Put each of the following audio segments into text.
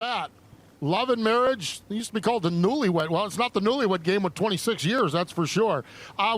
that. Love and Marriage, it used to be called the Newlywed. Well, it's not the Newlywed Game with 26 years, that's for sure.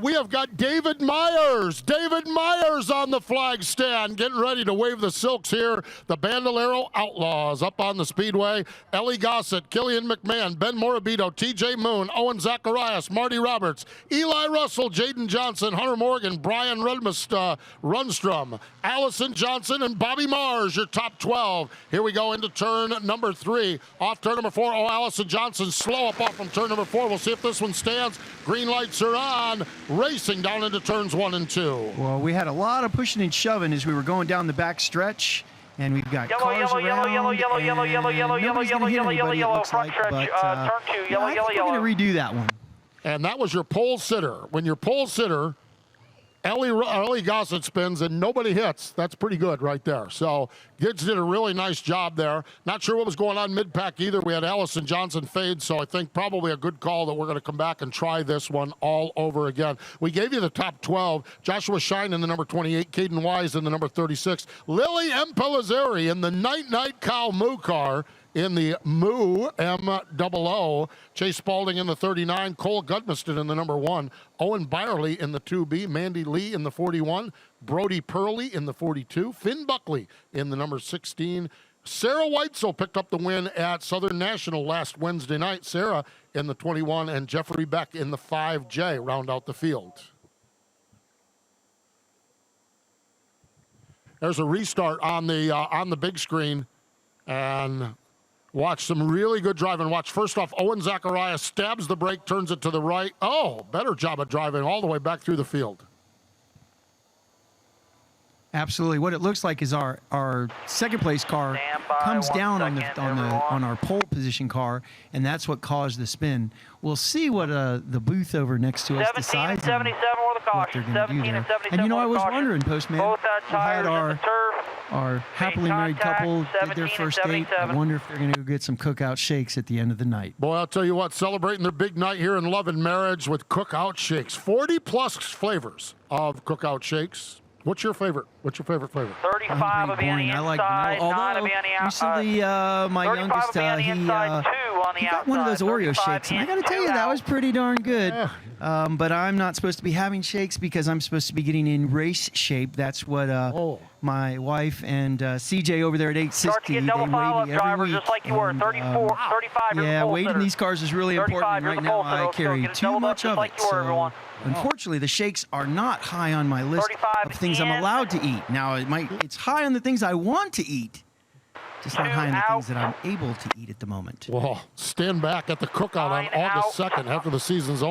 We have got David Myers. David Myers on the flag stand, getting ready to wave the silks here. The Bandolero Outlaws up on the speedway. Ellie Gossett, Killian McMahon, Ben Morabito, TJ Moon, Owen Zacharias, Marty Roberts, Eli Russell, Jaden Johnson, Hunter Morgan, Brian Rundstrom, Allison Johnson, and Bobby Mars, your top 12. Here we go into turn number 3. Off turn number 4, Allison Johnson slow up off from turn number 4. We'll see if this one stands. Green lights are on, racing down into turns 1 and 2. Well, we had a lot of pushing and shoving as we were going down the back stretch, and we've got yellow, cars yellow, around, yellow, yellow, yellow, yellow, yellow, yellow, nobody's gonna hit anybody, it looks front like, stretch, but turn 2, yellow, I yellow, think yellow. we're going to redo that one. And that was your pole sitter. When your pole sitter, Ellie Gossett spins and nobody hits, that's pretty good right there. So Gids did a really nice job there. Not sure what was going on mid-pack either. We had Allison Johnson fade, so I think probably a good call that we're going to come back and try this one all over again. We gave you the top 12. Joshua Shine in the number 28, Caden Wise in the number 36, Lily M. Pellizzeri in the Night Cow Moo car in the Moo M00, Chase Spalding in the 39, Cole Gudmiston in the number 1, Owen Byerly in the 2B, Mandy Lee in the 41, Brody Purley in the 42, Finn Buckley in the number 16. Sarah Weitzel picked up the win at Southern National last Wednesday night. Sarah in the 21 and Jeffrey Beck in the 5J round out the field. There's a restart on the big screen, and watch some really good driving. Watch, first off, Owen Zacharias stabs the brake, turns it to the right. Oh, better job of driving all the way back through the field. Absolutely. What it looks like is our second place car comes down on our pole position car, and that's what caused the spin. We'll see what the booth over next to us decides on what they're going to do there. And you know, I was wondering, Postman, we had our happily married couple did their first date. I wonder if they're going to go get some cookout shakes at the end of the night. Boy, I'll tell you what, celebrating their big night here in Love and Marriage with cookout shakes. 40-plus flavors of cookout shakes. What's your favorite? What's your favorite flavor? 35 will be on the inside, I like vanilla. 9 will be on the outside. Recently, my youngest, he got one of those Oreo shakes, and I got to tell you, that was pretty darn good. Yeah. But I'm not supposed to be having shakes because I'm supposed to be getting in race shape. That's what my wife and CJ over there at 860, they weigh me every week. Just like you were, 34, 35. Yeah, weighting these cars is really important. Right now, I carry too much of it. So unfortunately, the shakes are not high on my list of things I'm allowed to eat. Now, it's high on the things I want to eat, just not high on the things that I'm able to eat at the moment. Well, stand back at the cookout on August 2nd after the season's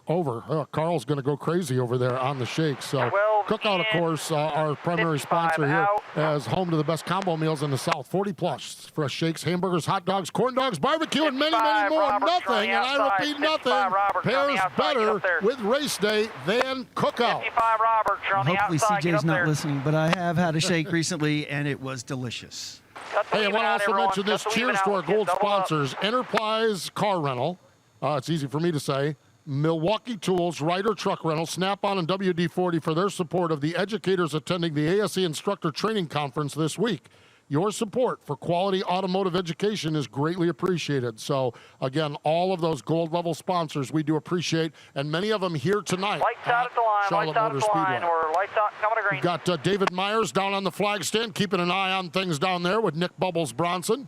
over. Carl's going to go crazy over there on the shakes. So cookout, of course, our primary sponsor here, is home to the best combo meals in the South. 40-plus fresh shakes, hamburgers, hot dogs, corn dogs, barbecue, and many, many more. Nothing, and I repeat, nothing pairs better with race day than cookout. Hopefully CJ's not listening, but I have had a shake recently, and it was delicious. Hey, I want to also mention this. Cheers to our gold sponsors, Enterprise Car Rental. It's easy for me to say. Milwaukee Tools, Ryder Truck Rental, Snap-on, and WD-40 for their support of the educators attending the ASE Instructor Training Conference this week. Your support for quality automotive education is greatly appreciated. So, again, all of those gold-level sponsors we do appreciate, and many of them here tonight lights out at the line, Charlotte Motor Speedway. We're lights out, coming to green. We've got David Myers down on the flag stand, keeping an eye on things down there with Nick Bubbles Bronson.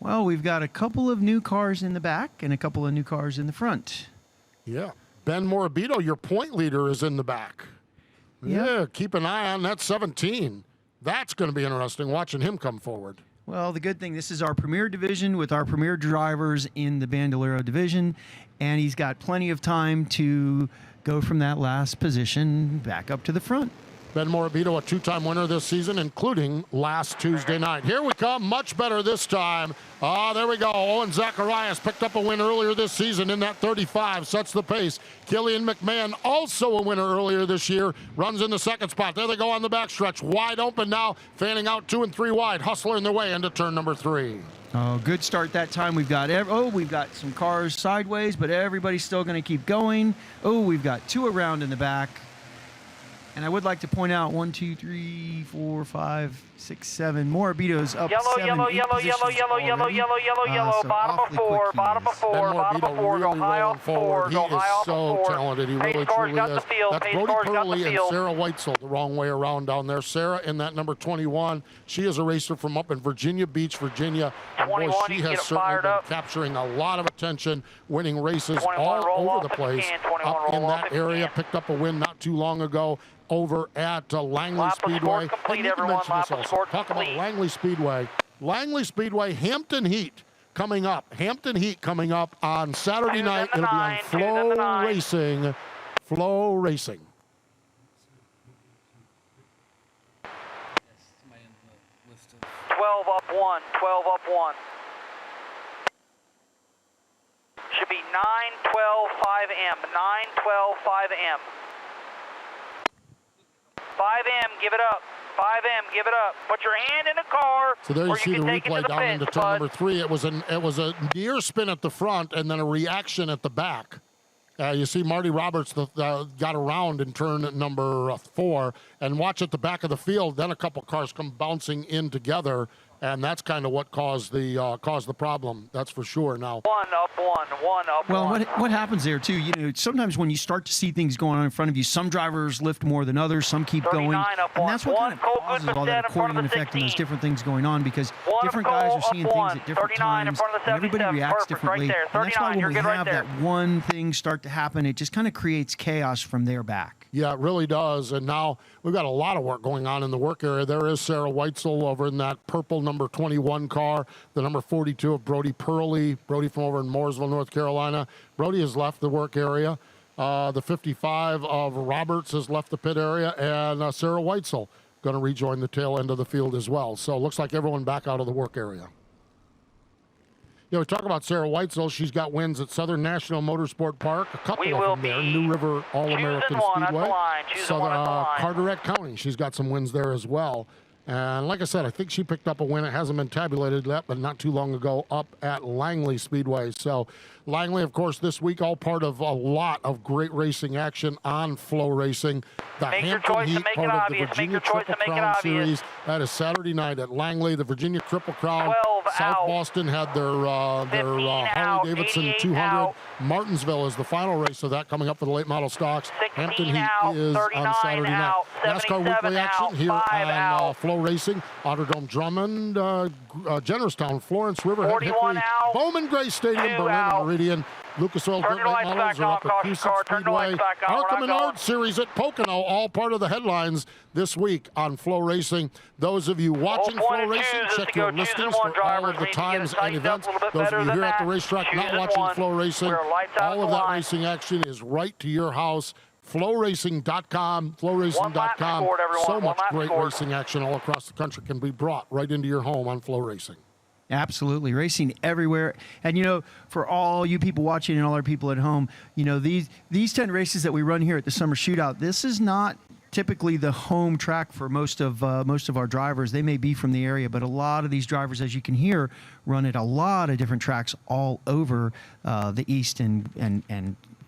Well, we've got a couple of new cars in the back and a couple of new cars in the front. Yeah. Ben Morabito, your point leader, is in the back. Yeah, keep an eye on that 17. That's going to be interesting, watching him come forward. Well, the good thing, this is our premier division with our premier drivers in the Bandolero division, and he's got plenty of time to go from that last position back up to the front. Ben Morabito, a two-time winner this season, including last Tuesday night. Here we come, much better this time. There we go. Owen Zacharias picked up a win earlier this season in that 35, sets the pace. Killian McMahon, also a winner earlier this year, runs in the second spot. There they go on the backstretch, wide open now, fanning out 2 and 3 wide, hustling their way into turn number 3. Oh, good start that time. We've got we've got some cars sideways, but everybody's still going to keep going. Oh, we've got 2 around in the back. And I would like to point out 1, 2, 3, 4, 5, 6, 7. Morabito's up Yellow, 7, yellow, 8 yellow, positions yellow, yellow, yellow, already. yellow, yellow, yellow. So Bottom of awfully 4, quick he bottom of is. 4, Ben bottom of Morabito 4. Go really high rolling off 4. forward. He Go is high off so 4. talented. He Pace really car's truly got is. the field. That's Pace Brody car's got the Purley and field. Sarah Weitzel the wrong way around down there. Sarah in that number 21. She is a racer from up in Virginia Beach, Virginia. And boy, 21, she you can has get it certainly fired been up. capturing a lot of attention, winning races 21, all roll over off the if you place. can. 21, Up in roll off that if you area, can. picked up a win not too long ago over at Langley Lap of Speedway. score complete, And you can everyone. mention Lap this of also. score Talk about complete. Langley Speedway. Langley Speedway, Hampton Heat coming up. Hampton Heat coming up on Saturday night. Two, then It'll the be on nine, two, then the Flow nine. Racing. Flow Racing. Somebody in the list of 12 up 1. 12 up 1. Should be 9, 12, 5M. 9, 12, 5M. 5M, give it up. 5M, give it up. Put your hand in the car. So there you or see you the can take it replay to the down fence, into turn bud. number 3. It was a near spin at the front and then a reaction at the back. You see Marty Roberts got around in turn number 4, and watch at the back of the field. Then a couple cars come bouncing in together, and that's kind of what caused the problem. That's for sure. Now, 1 up 1. 1 up Well, 1. what happens there too? You know, sometimes when you start to see things going on in front of you, some drivers lift more than others, some keep going, 39 up and one. that's what kind of One, Cole causes all Goodman that in front of accordion the effect and those 16. different things going on because One different up guys Cole, are seeing up things one. at different 39 in times, front of the and everybody 77. reacts Perfect, right differently. there. And that's why 39, when you're we good right have there. that one thing start to happen, it just kind of creates chaos from there back. yeah, it really does. And now we've got a lot of work going on in the work area. There is Sarah Weitzel over in that purple number 21 car, the number 42 of Brody Purley. Brody from over in Mooresville, North Carolina. Brody has left the work area. The 55 of Roberts has left the pit area, and Sarah Weitzel going to rejoin the tail end of the field as well. So it looks like everyone back out of the work area. You know, we talk about Sarah Weitzel. She's got wins at Southern National Motorsport Park, a couple We of will them there. be New River All-American choosing one at the Speedway. line, choosing one at the line. Carteret County, she's got some wins there as well. And like I said, I think she picked up a win. It hasn't been tabulated yet, but not too long ago up at Langley Speedway. So Langley, of course, this week, all part of a lot of great racing action on Flow Racing. The Make your Hampton choice and Heat, make part it of the obvious. Make Virginia your choice Triple and make it Crown obvious. Series. That is Saturday night at Langley, the Virginia Triple Crown. 12 South out. Boston had their 15 out, Harley Davidson 88 200. out. Martinsville is the final race of that coming up for the late model stocks. 16 Hampton Heat out, is 39 on Saturday out, night. NASCAR 77 weekly action out, here 5 on out. Flow Racing. Autodrome Drummond, Jennerstown, Florence, Riverhead, 41 Hickory, out, Bowman Gray Stadium, 2 Berlin, out. and Meridian. Lucas Oil Turn Dirt your Late lights Models back are on, up at caution Coosa car. Turn your Speedway. lights back on. ARCA We're not Menard going. Series at Pocono, all part of the headlines this week on Flow Racing. Those of you watching Well, Flow 1 and 2 Racing, is to check go your choosing listings one. for all Drivers of the need to get times it and tightened up events. a little bit Those of better you than here at the that. racetrack not Choosing watching one. Flow Racing, We're lights out all at of the that line. racing action is right to your house. FlowRacing.com, FlowRacing.com. scored, everyone. So One much lap great scored. racing action all across the country can be brought right into your home on Flow Racing. Absolutely. Racing everywhere. And, you know, for all you people watching and all our people at home, you know, these 10 races that we run here at the Summer Shootout, this is not typically the home track for most of our drivers. They may be from the area, but a lot of these drivers, as you can hear, run at a lot of different tracks all over the East and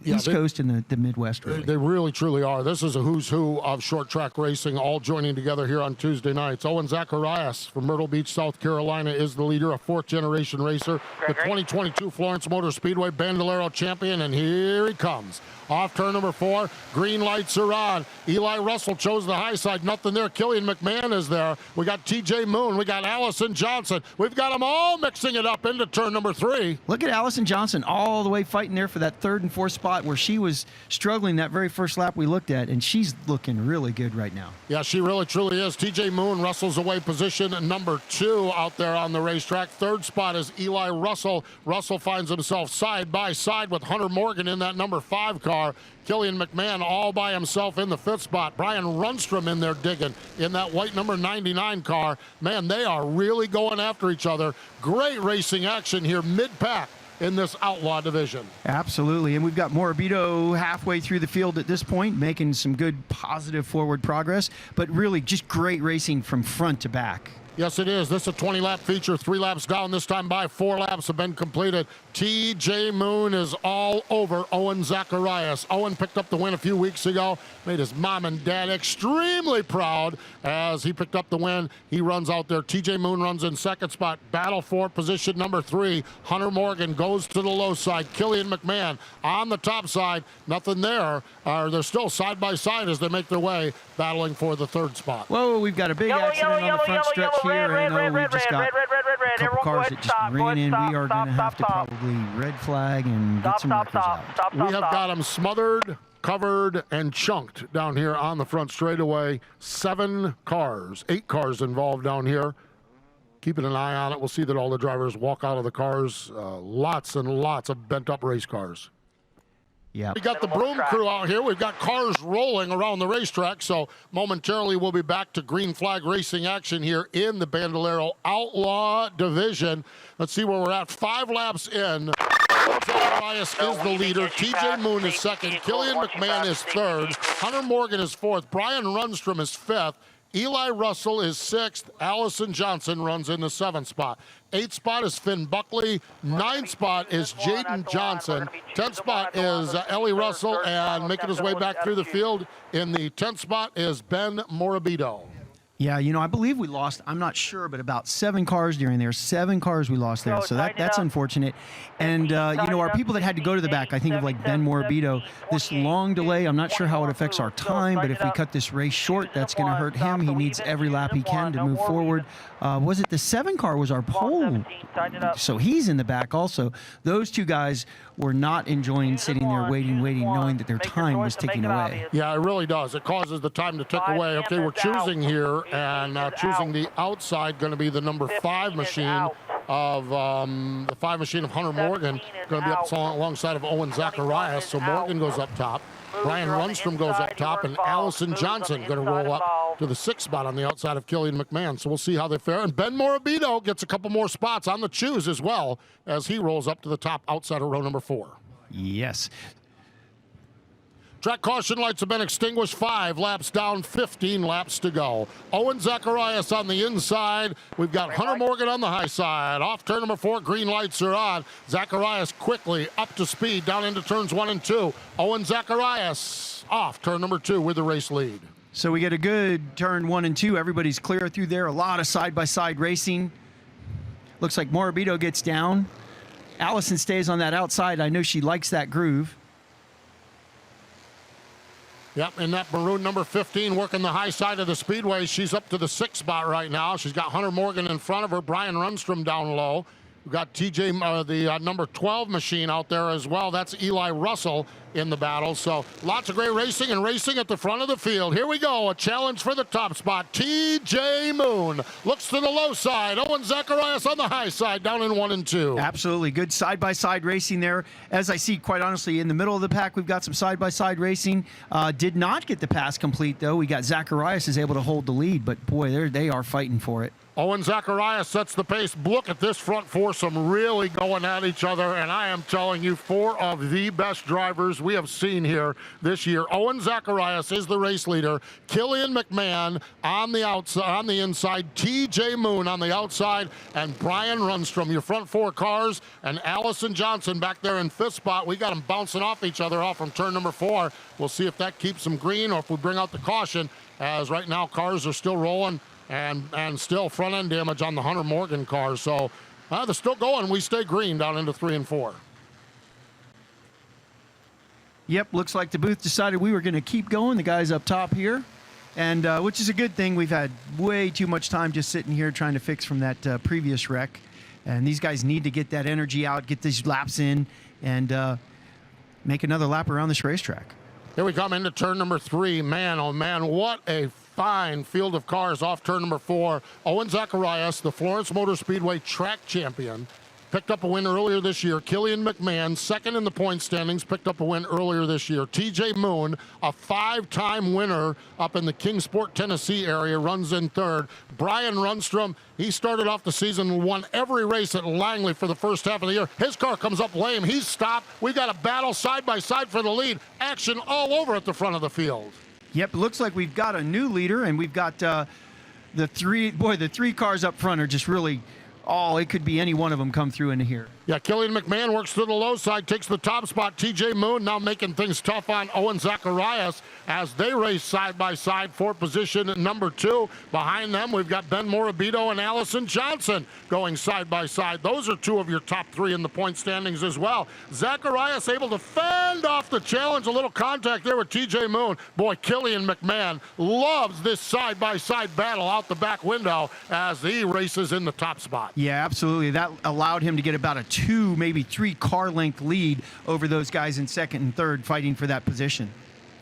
East Coast and the Midwest, really. They really, truly are. This is a who's who of short track racing, all joining together here on Tuesday nights. Owen Zacharias from Myrtle Beach, South Carolina, is the leader, a fourth-generation racer, the 2022 Florence Motor Speedway Bandolero champion, and here he comes. Off turn number 4, green lights are on. Eli Russell chose the high side, nothing there. Killian McMahon is there. We got TJ Moon, we got Allison Johnson. We've got them all mixing it up into turn number 3. Look at Allison Johnson all the way fighting there for that 3rd and 4th spot where she was struggling that very first lap we looked at, and she's looking really good right now. Yeah, she really, truly is. TJ Moon, Russell's away position number 2 out there on the racetrack. 3rd spot is Eli Russell. Russell finds himself side by side with Hunter Morgan in that number 5 car. Killian McMahon all by himself in the 5th spot. Brian Rundstrom in there digging in that white number 99 car. Man, they are really going after each other. Great racing action here mid-pack in this outlaw division. Absolutely. And we've got Morabito halfway through the field at this point, making some good positive forward progress, but really just great racing from front to back. Yes, it is. This is a 20-lap feature. 3 laps down this time by. 4 laps have been completed. TJ Moon is all over Owen Zacharias. Owen picked up the win a few weeks ago. Made his mom and dad extremely proud as he picked up the win. He runs out there. TJ Moon runs in second spot. Battle for position number 3. Hunter Morgan goes to the low side. Killian McMahon on the top side. Nothing there. They're still side by side as they make their way, battling for the 3rd spot. Whoa, we've got a big accident on the front stretch here. I know we just got a couple cars that just ran in. We are going to have to probably red flag and get some records out. We have got them smothered, covered, and chunked down here on the front straightaway. 7 cars, 8 cars involved down here. Keeping an eye on it. We'll see that all the drivers walk out of the cars. Lots and lots of bent-up race cars. Yeah. We got the broom crew out here. We've got cars rolling around the racetrack, so momentarily we'll be back to green flag racing action here in the Bandolero Outlaw Division. Let's see where we're at. 5 laps in. Zacharias is the leader. TJ Moon is second. Killian McMahon is third. Hunter Morgan is fourth. Brian Rundstrom is fifth. Eli Russell is 6th. Allison Johnson runs in the 7th spot. 8th spot is Finn Buckley. 9th spot is Jaden Johnson. 10th spot is Ellie Russell. And making his way back through the field in the 10th spot is Ben Morabito. Yeah, I believe we lost, I'm not sure, but about 7 cars during there. 7 cars we lost there, so that's unfortunate. And, our people that had to go to the back, I think of like Ben Morabito, this long delay, I'm not sure how it affects our time, but if we cut this race short, that's going to hurt him. He needs every lap he can to move forward. Was it the 7 car was our pole? So he's in the back also. Those 2 guys were not enjoying sitting there waiting, knowing that their time was ticking away. Yeah, it really does. It causes the time to tick away. Okay, we're choosing here, and choosing the outside, going to be the number 5 machine of the 5 machine of Hunter Morgan, going to be up alongside of Owen Zacharias. So Morgan goes up top. Brian Rundstrom goes up top, and Allison Johnson going to roll up to the 6th spot on the outside of Killian McMahon. So we'll see how they fare. And Ben Morabito gets a couple more spots on the choose as well as he rolls up to the top outside of row number 4. Yes. Track caution lights have been extinguished. 5 laps down, 15 laps to go. Owen Zacharias on the inside. We've got Hunter Morgan on the high side. Off turn number 4, green lights are on. Zacharias quickly up to speed down into turns 1 and 2. Owen Zacharias off turn number 2 with the race lead. So we get a good turn 1 and 2. Everybody's clear through there. A lot of side-by-side racing. Looks like Morabito gets down. Allison stays on that outside. I know she likes that groove. Yep, and that maroon number 15 working the high side of the speedway. She's up to the 6th spot right now. She's got Hunter Morgan in front of her, Brian Rundstrom down low. We've got TJ, the number 12 machine out there as well. That's Eli Russell in the battle. So lots of great racing and racing at the front of the field. Here we go, a challenge for the top spot. TJ Moon looks to the low side. Owen Zacharias on the high side, down in 1 and 2. Absolutely. Good side-by-side racing there. As I see, quite honestly, in the middle of the pack, we've got some side-by-side racing. Did not get the pass complete, though. We got Zacharias is able to hold the lead, but boy, they are fighting for it. Owen Zacharias sets the pace. Look at this front foursome really going at each other, and I am telling you, 4 of the best drivers we have seen here this year. Owen Zacharias is the race leader. Killian McMahon on the outside, on the inside. TJ Moon on the outside, and Brian Rundstrom, your front 4 cars, and Allison Johnson back there in 5th spot. We got them bouncing off each other off from turn number 4. We'll see if that keeps them green or if we bring out the caution, as right now cars are still rolling. And still front end damage on the Hunter Morgan cars. So they're still going. We stay green down into 3 and 4. Yep, looks like the booth decided we were going to keep going. The guys up top here, and which is a good thing. We've had way too much time just sitting here trying to fix from that previous wreck. And these guys need to get that energy out, get these laps in, and make another lap around this racetrack. Here we come into turn number 3. Man, oh man, what a fine field of cars off turn number 4. Owen Zacharias, the Florence Motor Speedway track champion, picked up a win earlier this year. Killian McMahon, second in the point standings, picked up a win earlier this year. TJ Moon, a 5-time winner up in the Kingsport, Tennessee area, runs in 3rd. Brian Rundstrom, he started off the season and won every race at Langley for the first half of the year. His car comes up lame. He's stopped. We got a battle side by side for the lead. Action all over at the front of the field. Yep, it looks like we've got a new leader, and we've got the three cars up front are just really, it could be any one of them come through into here. Yeah, Killian McMahon works to the low side, takes the top spot. TJ Moon now making things tough on Owen Zacharias as they race side by side for position number 2. Behind them, we've got Ben Morabito and Allison Johnson going side by side. Those are 2 of your top 3 in the point standings as well. Zacharias able to fend off the challenge. A little contact there with TJ Moon. Boy, Killian McMahon loves this side by side battle out the back window as he races in the top spot. Yeah, absolutely. That allowed him to get about a 2, maybe 3 car length lead over those guys in second and third fighting for that position.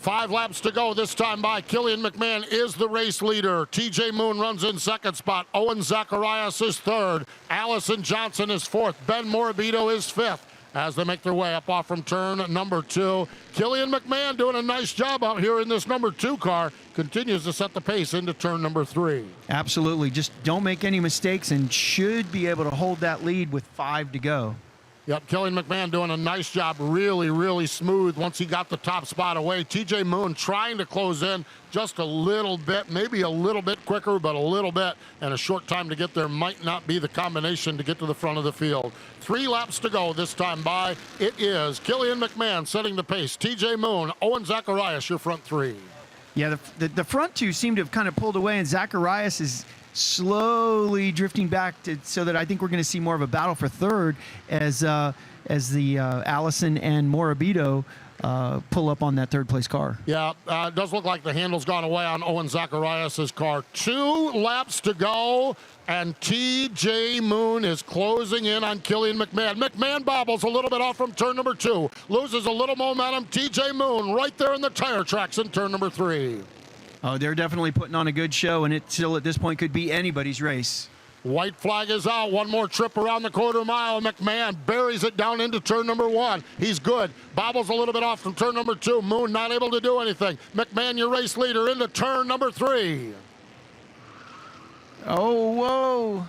5 laps to go this time by. Killian McMahon is the race leader. TJ Moon runs in second spot. Owen Zacharias is third. Allison Johnson is fourth. Ben Morabito is fifth as they make their way up off from turn number 2. Killian McMahon doing a nice job out here in this number 2 car. Continues to set the pace into turn number 3. Absolutely. Just don't make any mistakes and should be able to hold that lead with 5 to go. Yep, Killian McMahon doing a nice job. Really, really smooth once he got the top spot away. TJ Moon trying to close in just a little bit, maybe a little bit quicker, but a little bit, and a short time to get there might not be the combination to get to the front of the field. 3 laps to go this time by. It is Killian McMahon setting the pace. TJ Moon, Owen Zacharias, your front 3. Yeah, the front 2 seem to have kind of pulled away, and Zacharias is slowly drifting back so that I think we're going to see more of a battle for third as the Allison and Morabito pull up on that third place car. Yeah, it does look like the handle's gone away on Owen Zacharias' car. 2 laps to go, and TJ Moon is closing in on Killian McMahon. McMahon bobbles a little bit off from turn number 2, loses a little momentum. TJ Moon right there in the tire tracks in turn number 3. Oh, they're definitely putting on a good show, and it still at this point could be anybody's race. White flag is out. One more trip around the quarter mile. McMahon buries it down into turn number 1. He's good. Bobbles a little bit off from turn number 2. Moon not able to do anything. McMahon, your race leader, into turn number 3. Oh, whoa.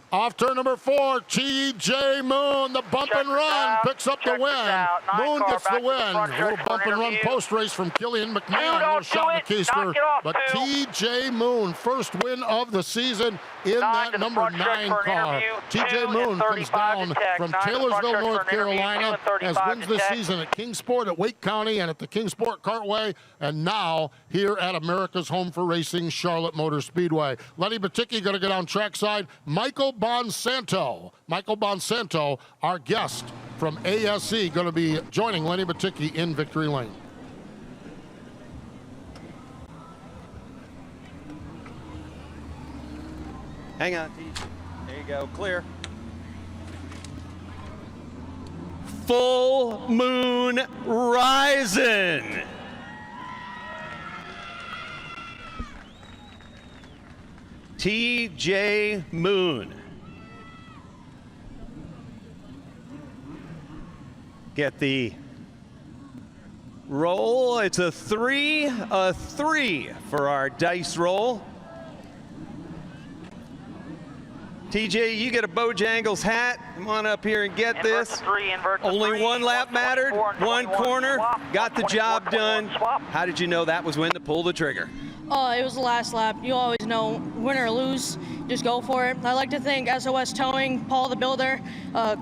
Off turn number 4, TJ Moon, the bump and run, picks up the win. Moon gets the win. A little bump and run post race from Killian McMahon. A little shot in the keister. But TJ Moon, first win of the season in that number 9 car. TJ Moon comes down from Taylorsville, North Carolina, as wins this season at Kingsport, at Wake County, and at the Kingsport Cartway, and now here at America's Home for Racing, Charlotte Motor Speedway. Lenny Baticki going to get on trackside. Michael Bonsanto, our guest from ASE, going to be joining Lenny Baticki in Victory Lane. Hang on, T. There you go, clear. Full moon rising. TJ Moon. Get the roll. It's a 3 for our dice roll. TJ, you get a Bojangles hat. Come on up here and get this. Only 1 lap mattered, 1 corner, got the job done. How did you know that was when to pull the trigger? It was the last lap. You always know, win or lose, just go for it. I like to thank SOS Towing, Paul the Builder,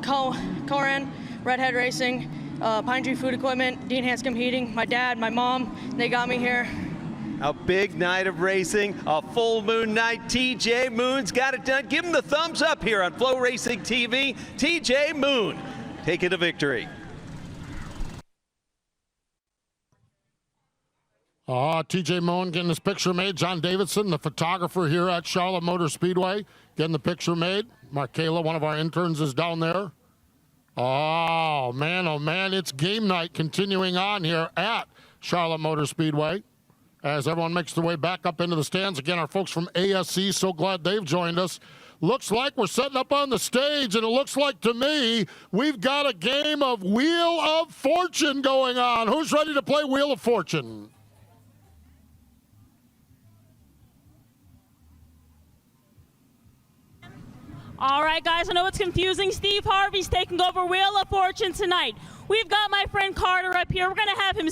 Corin, Redhead Racing, Pine Tree Food Equipment, Dean Hanscom Heating, my dad, my mom, they got me here. A big night of racing, a full moon night. TJ Moon's got it done. Give him the thumbs up here on Flow Racing TV. TJ Moon, take it to victory. TJ Moon getting this picture made. John Davidson, the photographer here at Charlotte Motor Speedway, getting the picture made. Markayla, one of our interns, is down there. Oh, man, it's game night continuing on here at Charlotte Motor Speedway as everyone makes their way back up into the stands. Again, our folks from ASC, so glad they've joined us. Looks like we're setting up on the stage, and it looks like to me we've got a game of Wheel of Fortune going on. Who's ready to play Wheel of Fortune? All right, guys, I know it's confusing. Steve Harvey's taking over Wheel of Fortune tonight. We've got my friend Carter up here. We're going to have him